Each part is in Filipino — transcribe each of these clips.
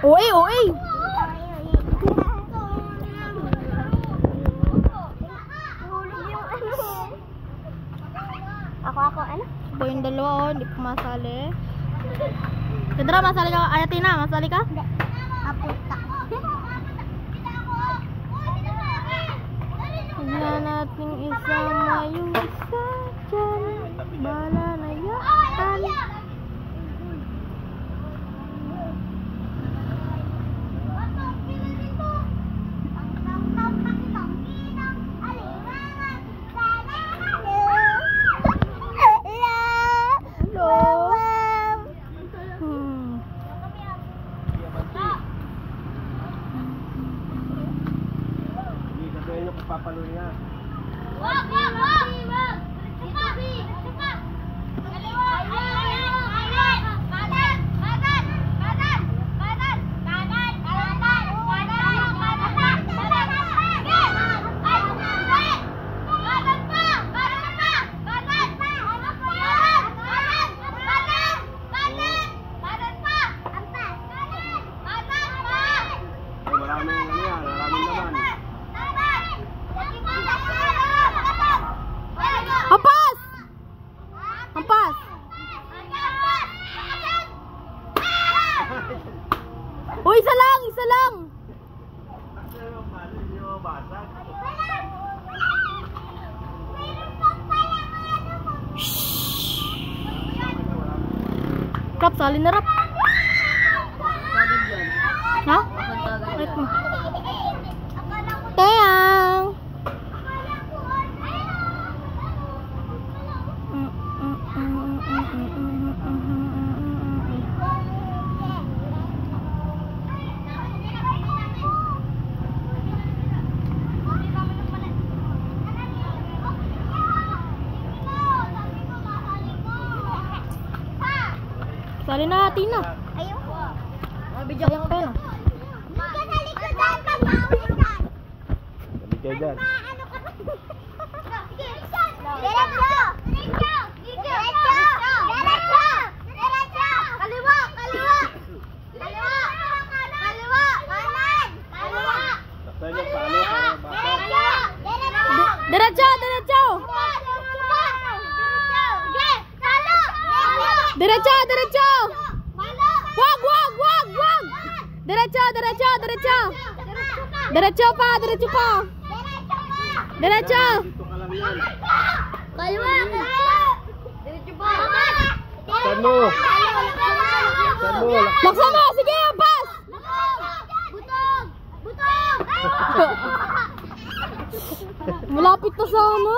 Oy, oy. Ako, ano? Ito yung dalawa, oh. Hindi ko masali. Kendra, masali ka? Ayatina, masali ka? Hindi. Apunta. Tignan natin isama yung isa dyan. Bala na yan. Papalo niya. Wag! Suka! Kaliwa! Hampas! Uy, isa lang! Rap, salin na rap. Ha? Wait mo. Teyang! Sali na natin na. Ayoko. Bigyan ko pera. Hindi ka sa likodan pag maulitan. Sabi kayo dyan. Ano ka ba? Diretso! Kaliwa! Kanan! Basta niyo paano para bata. Diretso! Diretso! Wag! Diretso! Diretso pa! Dito ka lang yan. Kaliwa! Diretso pa! Saan mo? Laksa mo! Sige! Pas! Butong! Malapit na sa ano?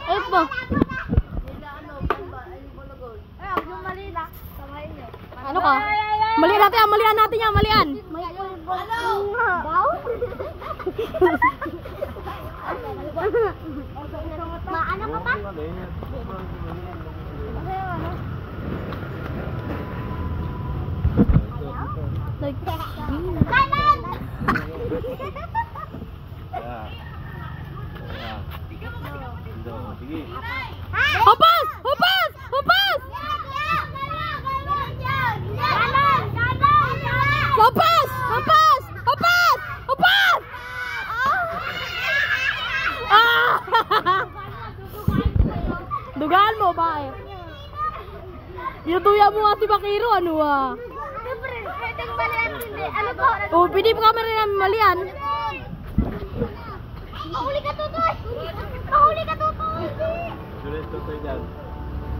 Ayun po. Ano ka? Malian natin yan. Maano ka pa? Like, Kanan! Sige. Hampas! Dugaan mo ba eh? Tinutuya mo nga si Bakiro, ano ah? Pwedeng malian hindi. Ano po? Oh, pwede pa kami rin namin malian. Mahuli ka, Tutoy! Sulit tutoy dyan.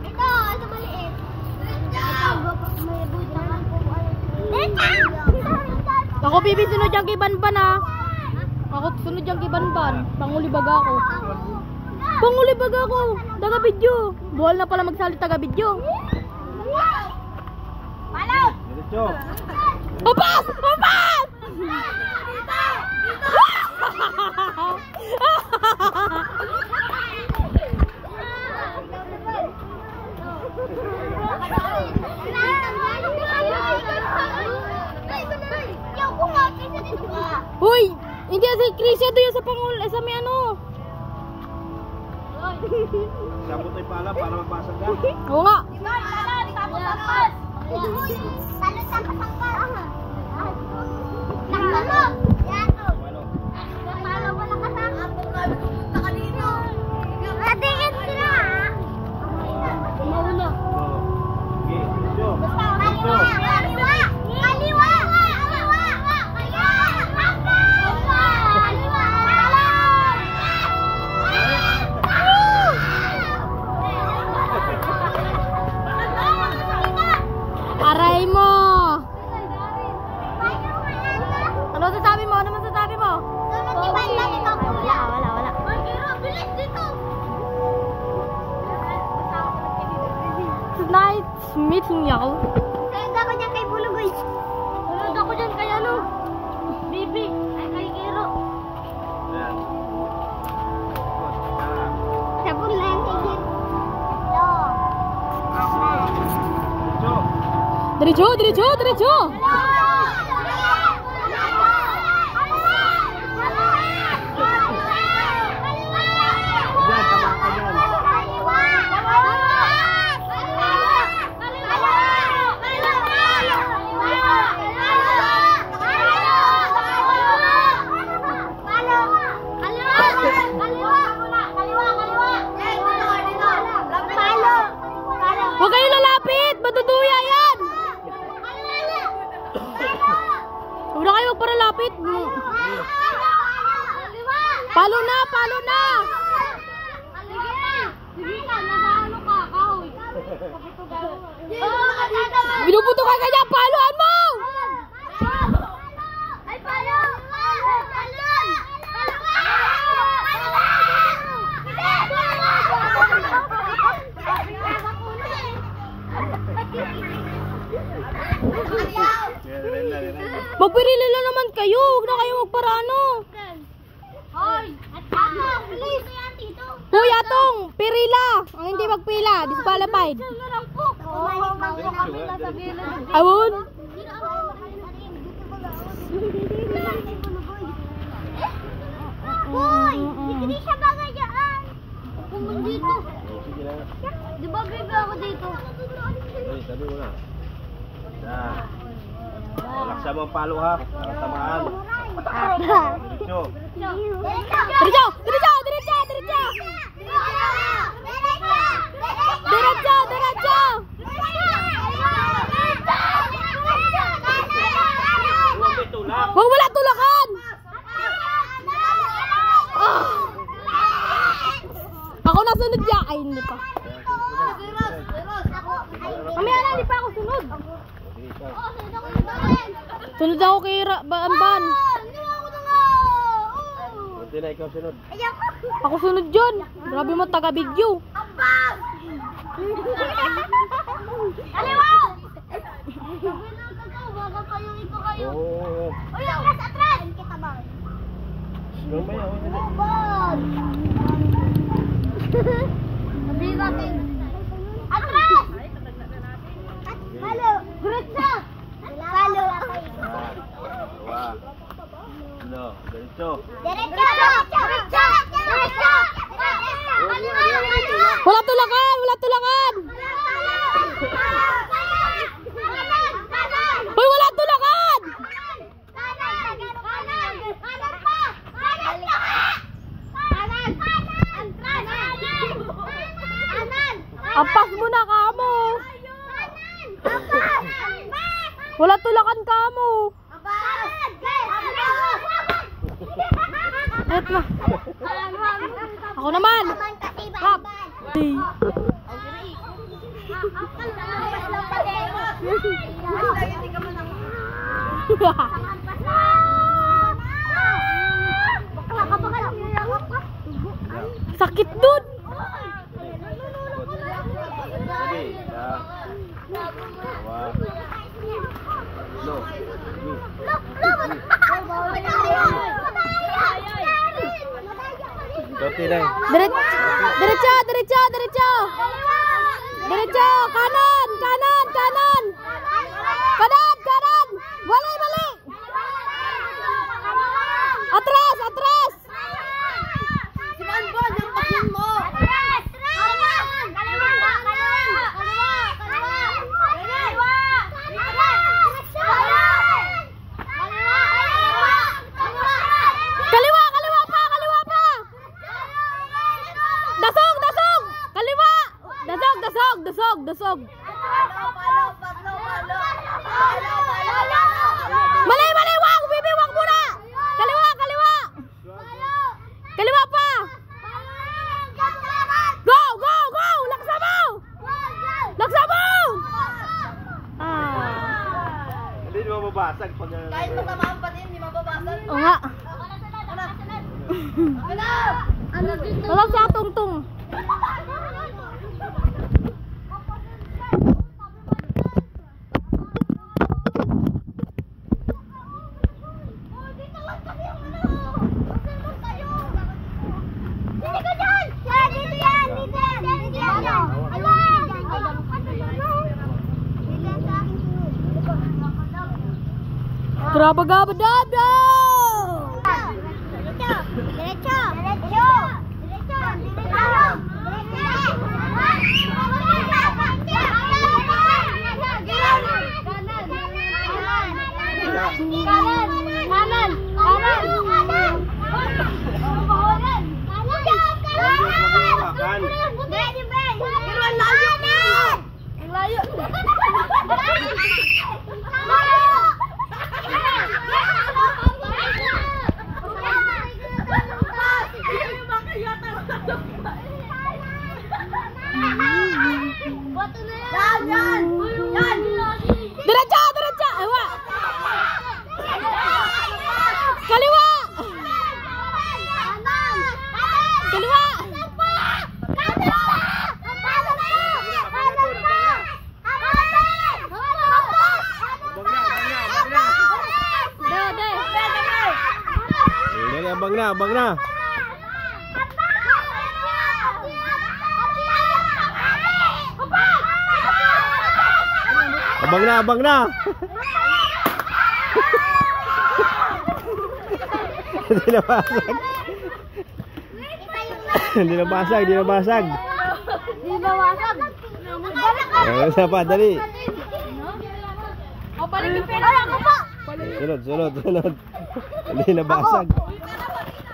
Ito, sa maliit. Diretso! Ako bibi sunod yung kay Banban ah. Ako sunod yung kay Banban. Pangulibaga ako. Taga video. Buwal na pala magsalit taga video. Palaw! Diretso. Hampas! Uy! Hindi si Chris ito yung sa may ano. Sabot tayo pala para magbasag ka. Oo nga. Tapos ampas. Talon sa pasangkas. Naglalog. Yan o. Ano? Palo wala kasama. Pumunta ka dito. Matingin sila. Mauna. Okay, Joe. Kaliwa. Kaliwa. Kaliwa. Kaliwa. Kaliwa. Aray mo. Ano sasabi mo? Ano masasabi mo? Wala. Bilis dito. Nice meeting y'all. Sunod ako dyan kay Bulugoy. Sunod ako dyan kay ano? Bibi. Ay kay Kiro. Ayan. Sabon na yan kay Kiro. Joe. Diretso. Diyan, tama ka dyan. Huwag kayo lalapit. Matutuya yan. Huwag na kayo magparalapit. Palo na. Binubuto ka kanya. Paloan mo. Ay, palo! Magpirili na naman kayo. Huwag na kayo magparano. Hoy! At ako! Please! Yan, tito! Hoy, atong. Pirila. Ang hindi magpila. Disqualified. Ano lang po? Bumalik ba kami nasa gilid? Awon. Hoy! Hindi siya bagay dyan! Pumunta dito. Sige na. Di ba bebe ako dito? Ay, sabi mo na. Yan. Laksa mo ang palo ha. Para tamaan. Diretso. Diretso. Huwag may tulak. Huwag wala tulakan. Ako nasunod dyan. Ay, hindi pa. Mamaya na, hindi pa ako sunod. Sunod ako kay Ban. Hindi na ikaw sunod. Ako sunod dyan. Grabe mo, taga-video. Kaliwa! Baga kayo, ito kayo. Oo. Uy, atras, atras! Kita ba? Mamaya, Bag! Sabihin natin. Atras! Palo! Diretso! Palo! Dua. No, diretso. Diretso! Diretso! Diretso! Wala tulakan. Hoy, wala tulakan. Ampas mo na kamo. Wala tulakan kamo. Et na. Ako naman. Rap. Sakit dun. Sabi, dua. No. Doti na. Diretso. Diretso. Kanan. Mali. Atras. Saan ba? Yung pasin mo! Atras! Dusog. Mali, wag, bibi, wag muna. Kaliwa. Kaliwa pa. Go. Laksa mo. Hindi mo mababasag pag... Kahit matamaan pa din, hindi mababasag. Oo nga. Wala sa tungtung. Grabagabadabda! Diretso! Kanan! Diretso! Ewa! Kaliwa! Abang na. Abang na. Hindi na basag. Isa pa, dali. Sunod. Hindi na basag.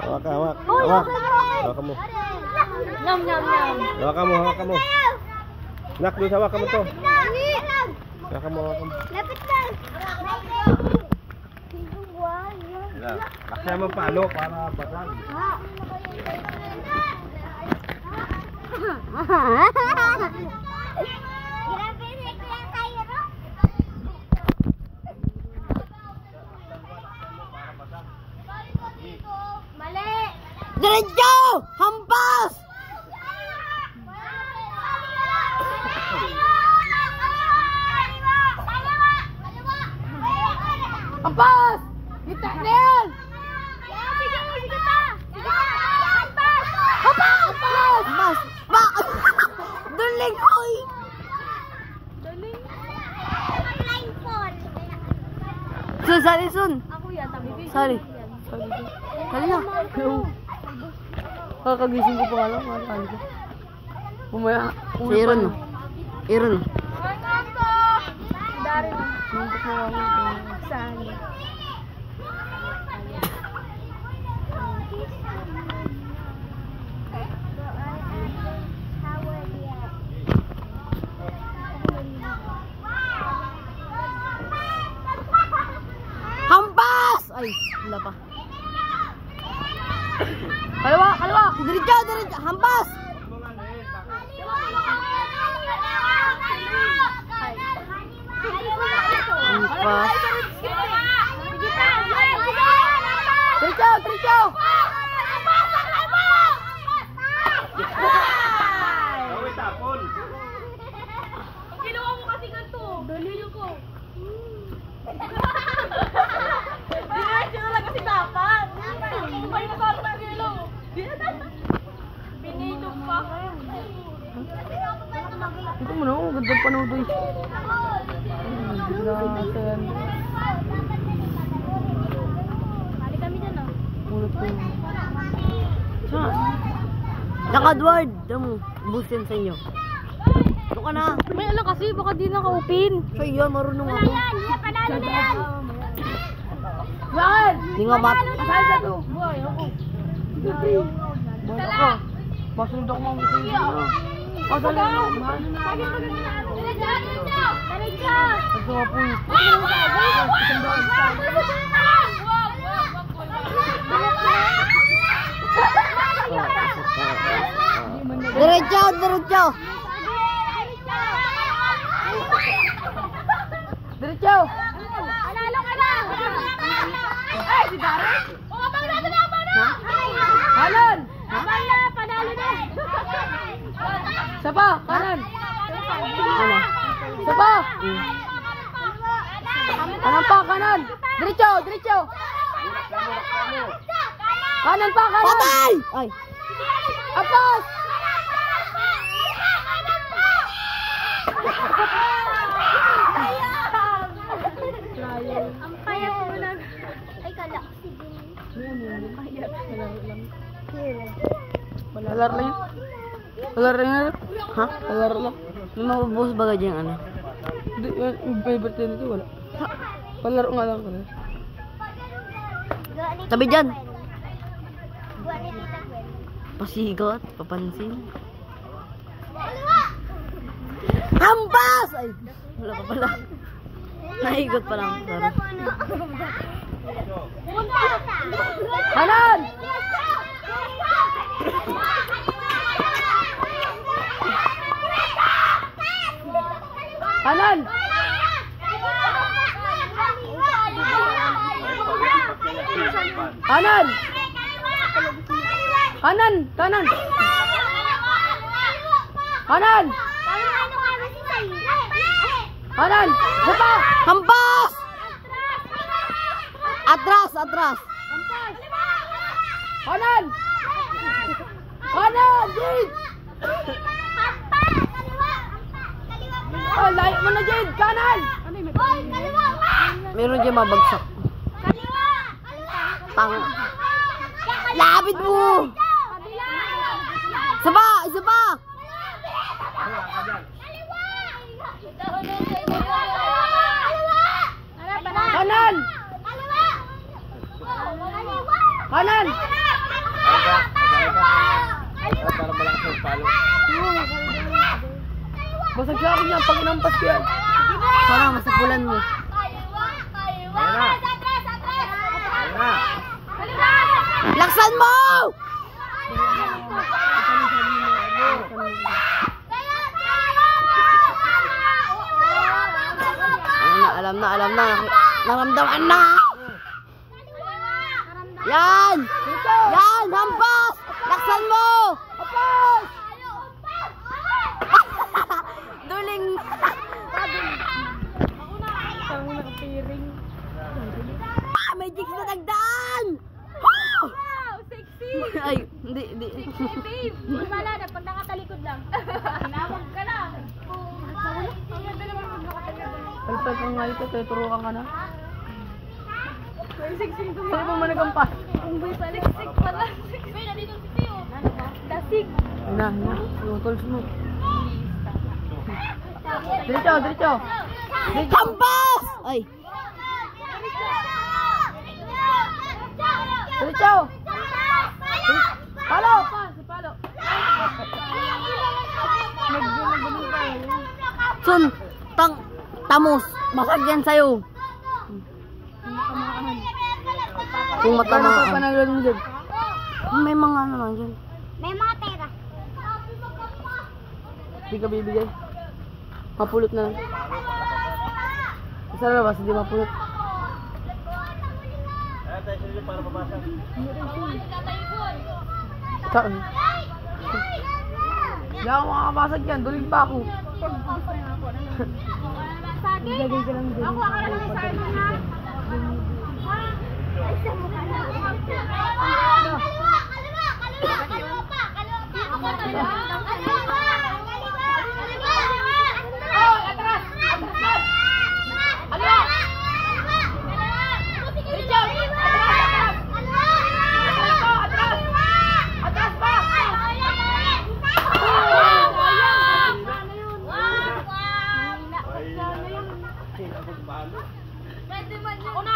Hawak. Hawakan mo. Hawakan mo. Nak, doon hawakan mo to. Hawakan mo. Lapit ka! Laksa mo palo para basag. Diretso! Hampas! Hampas! Kita na yan! Hampas! Duling, hoy! Sun. Sorry. Kali na. Kakagising ko pa nga lang. Kali ko. Pumaya. Si Aaron. Hampas! Ay, wala pa. Kaliwa! Diretso! Hampas! Hampas. Diretso! Tapon. Kinuha mo kasi ganito. Daliyo ko. Diretso na lang kasi dapat. May nasalo ng kilo. Pinito pa. Ito mo na, ganda pa na ito eh. Balik kami dyan ah. Mulot ko. Naka-Edward! Damo, busin sa inyo. Ito ka na. May alam kasi, baka di naka-open. So yun, marunong ako. Yan, panalo na yan. Bakit? Di nga mat. Asal sa to. Bala ka. Masunod ako mga busin sa inyo. Diretso, diretso. Diretso. Panalo ka na! Ay, si Darren! O, abang na! Kanan. Abang na! Panalo na! Isa pa, kanan. Ano? Isa pa. Kanan pa, kanan. Diretso, diretso. Kanan pa, kanan. Patay! Ay. Apos! Ang payat mo lang. Ay, kala ko si Malaro lang yun. Malaro lang yun. Ha? Malaro lang. May mabubuhos ba ka dyan, ano? Hindi, may birthday nito, wala. Palaro nga lang. Tabi dyan. Pasigot, papansin. Hampas! Ay, wala pa pala. Naigot pa lang. Sorry. Kanan! Kanan! Kanan! Kanan! Kanan! Kanan! Kanan! Dito! Hampas! Atras! Atras! Kanan! Kanan! Jade! Oh, layo mo na Jade! Kanan! Meron dyan mabagsak. Tang. Lapit mo! Isa pa! Isa pa! Kanan! Kanan! Para malakas yung palo. Basag sa akin yan pag inampas ko yan. Sana masapulan mo. Ayan na. Ayan na. Laksan mo! Alam na. Naramdaman na! Yan! Yan! Hampas! Laksan mo! Hampas! Duling! May jigs na dagdan! Wow! Sexy! Ay, hindi. Babe! Wala na, pag nakatalikod lang. Tinawag ka lang. Palpal ka nga ito, tuturukan ka na. Sa'yo pa managampas? Ang boy pala, siksik pala. May nandito si Tio. Dasig. Na. Tools mo. Diretso. Hampas! Ay. Diretso. Palo! Sun, tamos. Basag yan sa'yo. Kung matamaan. Panalan mo dyan. May mga ano lang dyan. May mga tera. Hindi ka bibigay. Mapulot na lang. Sa labas, hindi mapulot. Ayan tayo sila para mabasa. Saan? Hindi ako makakabasag yan. Dulig pa ako. Ilagay ka lang din. Ako, akala ko sa akin na. Ay, sa mukha na. Kaliwa pa. Ako talaga. Oh, atras. Kaliwa. Atras pa. Pwede man yun. Ako na.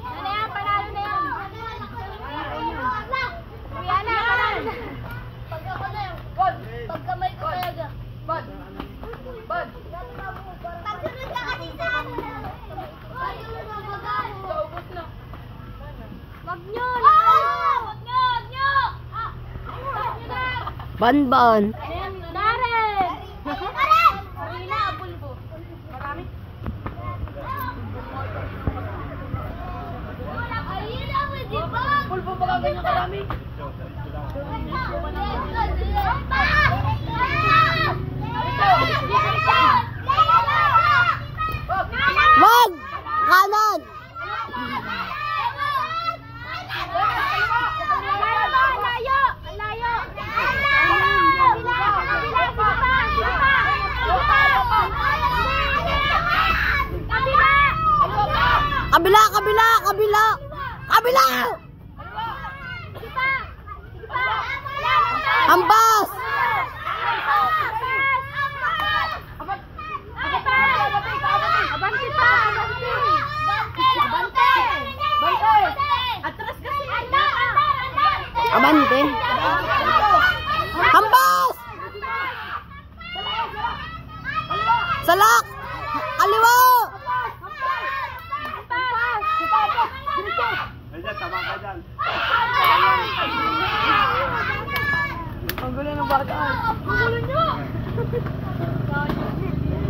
Ano yan? Panalo na yan. Kuya na. Banban. Darren! Darren! Marina, pulbo. Marami. Ayun ang di ba? Pulbo ba ka ganyan karami? Wag! Kanan! Kabila! Kabila! Kabila! Kabila! Ambas! Abante! Ambas! Salak! Kaliwa! Ayan, tama ka dyan. Ang gulo ng bata. Ang gulo nyo!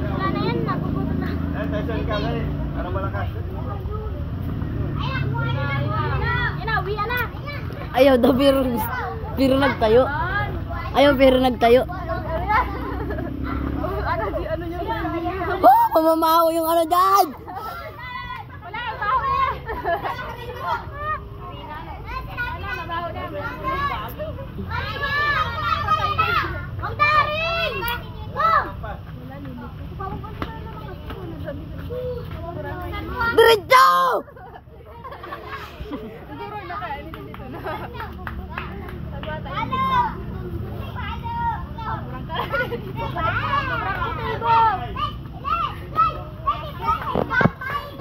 Wala na yan, nagugulo na. Ayan, tension ka na eh. Para malakas. Uwian na! Ayaw daw, pero nagtayo. Ayaw, pero nagtayo. Ano nyo ba? Oh, mamamaho yung ano dyan. Wala, baho na yan! Mabaho na. Ang daring! Diretso!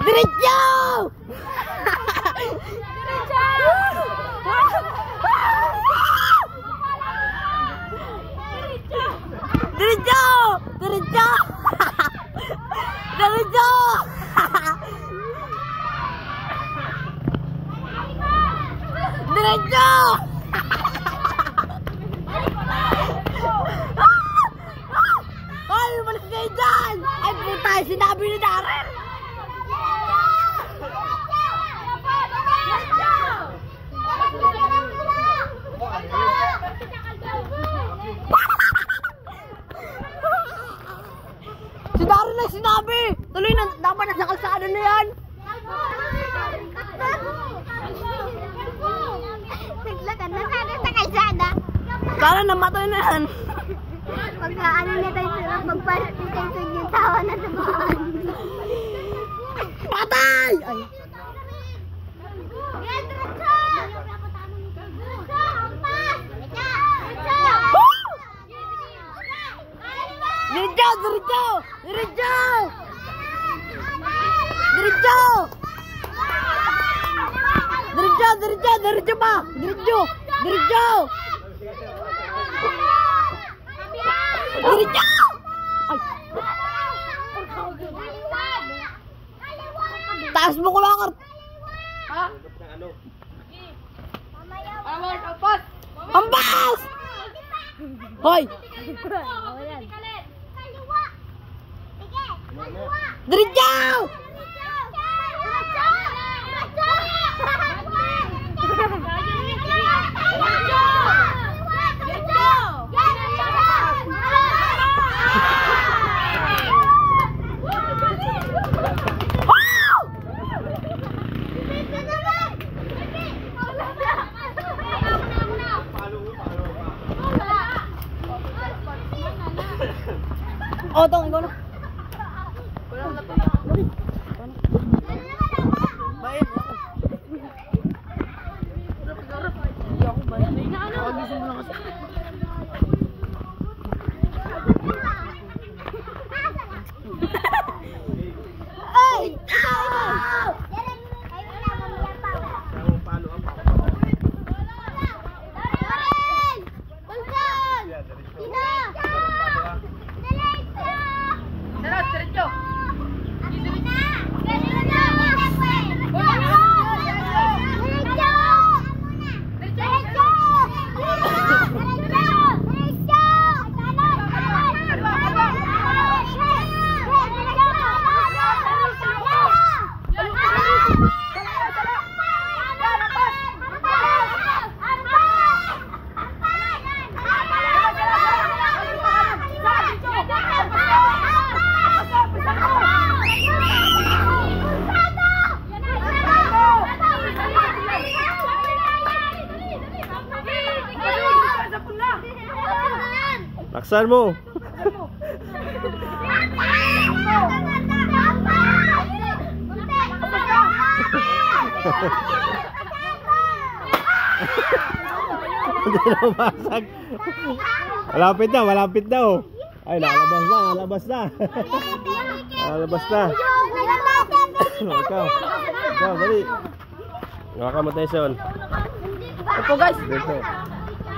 Diretso! Diretso! Diretso! Diretso! Diretso! Ay, umalis kayo dyan! Ay, puta, sinabi ni Darren! Si Darren na sinabi! Tuloy na, dapat na sa kalsada na yan! Naglakad na sana sa kalsada. Sana namatay na yan! Pagka ano na tayo sila, magpapitensyon yung tawa na sa baan. Patay! Ay. Diretso! Diretso! Diretso! Diretso! Diretso! Diretso! Diretso pa! Diretso! Diretso! Diretso! Ay! Taas mo ko lang! Ha? Ano? Ambas! Hoy! Diretso! Oh, tong, ikaw na. Bayan ako. Hindi ako bayan. Kagising mo lang kasi. Ay! Ikaw! Palo ang Diretso! Laksan mo. Hindi na umasag. Malapit na, malapit na oh. Ay, lalabas na, lalabas na. Lalabas na. Ikaw, dali. Ngaka mo tayo son. Opo guys. Dito.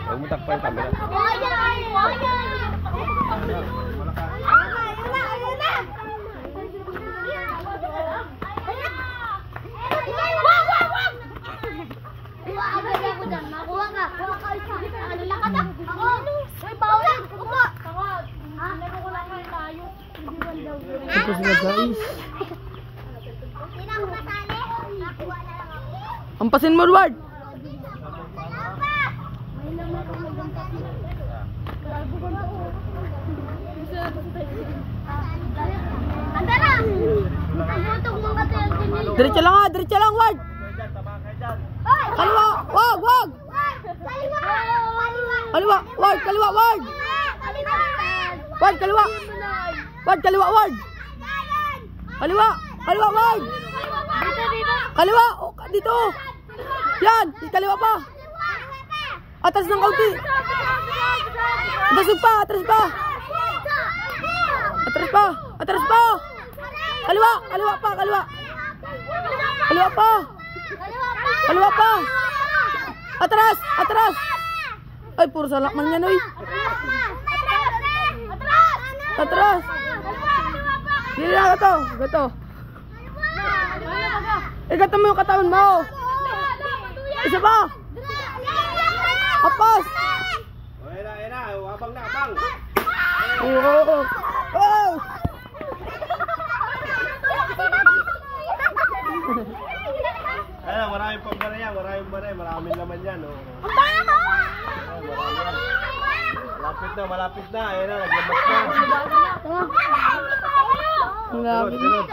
Huwag mo takpan yung camera. Tapos na guys. Ampasin mo, Edward. Diretso lang ha, diretso lang, Ward. Kaliwa, wag, wag. Kaliwa, Ward, kaliwa, Ward. Ward, kaliwa. Ward, kaliwa, Ward. Kaliwa, kaliwa, Ward. Kaliwa, oh, dito. Yan, kaliwa pa. Atas ng kaunti. Atras pa, atras pa. Atras pa, atras pa. Kaliwa, kaliwa pa, kaliwa. Kaliwa pa. Kaliwa pa. Atras, atras. Ay, puro salak man yan, oy. Atras. Dili na, gato, gato. Gato mo yung katawan mo. Isa pa. Apas. Ayun na, abang na, abang. Oh. Oh. Ayun, maraming pambara yan, maraming baray, maraming laman yan. Oh. Malapit na, malapit na. Ayun na, naglabas na. Sunod, sunod.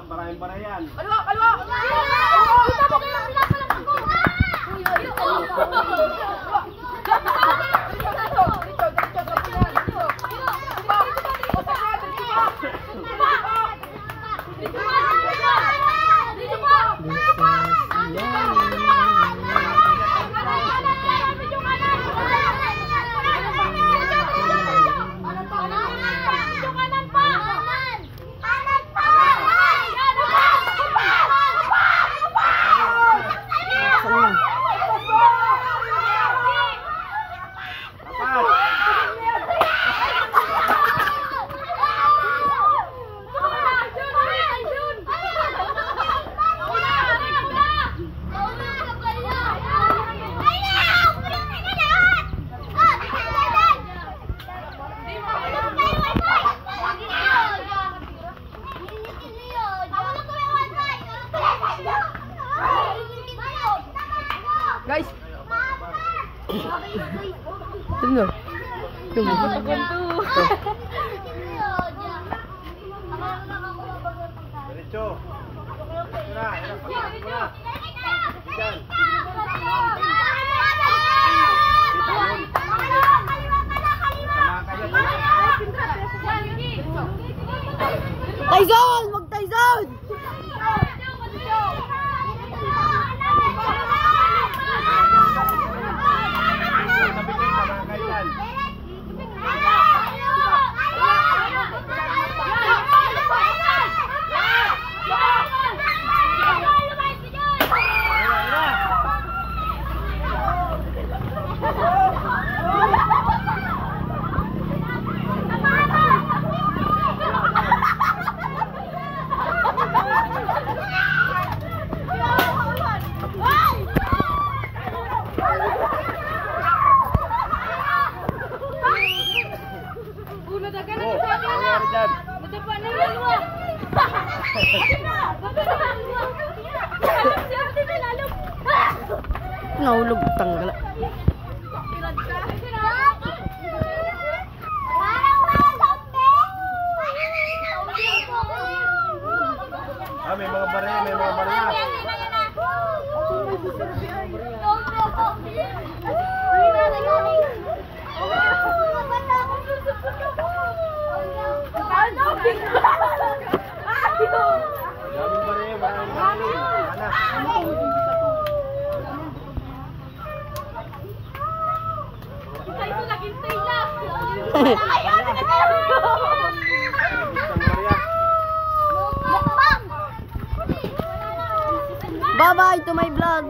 Maraming barayan. Kaliwa, kaliwa. Guys. Tingnan. Diretso. Tara, pasok mo na. Diyan. Tyson! Mag Tyson! nahulog. Tanggal. May mga barya, may mga barya. Daming barya, maraming barya. Anak. Bye-bye to my vlog.